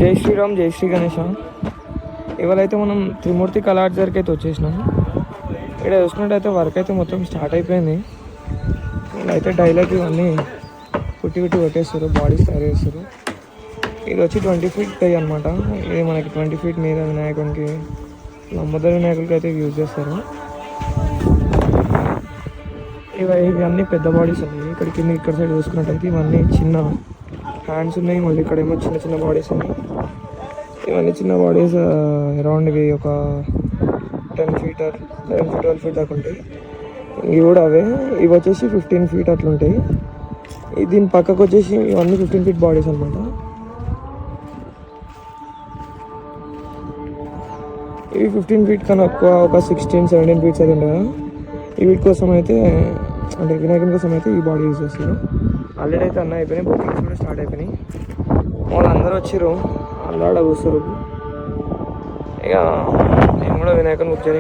జై శ్రీరామ్, జై శ్రీ గణేష. ఇవాళ అయితే మనం త్రిమూర్తి కళాట్ దగ్గరికి అయితే వచ్చేసినాం. ఇక్కడ చూసుకున్నట్టయితే వర్క్ అయితే మొత్తం స్టార్ట్ అయిపోయింది. అయితే డైలాగ్ ఇవన్నీ కుట్టి కొట్టేస్తారు, బాడీస్ తయారు చేస్తారు. ఇది వచ్చి 20 feet డై అనమాట. ఇది మనకి 20 feet మీద వినాయకునికి, లంబోదర వినాయకులకి అయితే యూజ్ చేస్తారు. ఇవి అన్నీ పెద్ద బాడీస్ ఉన్నాయి. ఇక్కడ సైడ్ చూసుకున్నట్టయితే ఇవన్నీ చిన్న హ్యాండ్స్ ఉన్నాయి. మళ్ళీ ఇక్కడ ఏమో చిన్న బాడీస్ ఉన్నాయి. ఇవన్నీ చిన్న బాడీస్ అరౌండ్ ఇవి ఒక 10 feet 12 feet దాకా ఉంటాయి. ఇవి కూడా అవే. ఇవి వచ్చేసి 15 feet అట్లా ఉంటాయి. దీని పక్కకు వచ్చేసి ఇవన్నీ 15 feet బాడీస్ అనమాట. ఇవి 15 feet కన్నా ఎక్కువ ఒక 16-17 feet అయితే ఉంటాయి. ఈ వీటి కోసం అయితే అంటే వినాయకుని కోసం అయితే ఈ బాడీ యూజ్ చేస్తారు. ఆల్రెడీ అయితే అన్నీ అయిపోయినాయి, బుకింగ్స్ కూడా స్టార్ట్ అయిపోయినాయి. వాళ్ళందరూ వచ్చారు, అల్లాడ కూర్చోరు. ఇక నేను కూడా వినాయకుని బుక్ చేయాలి.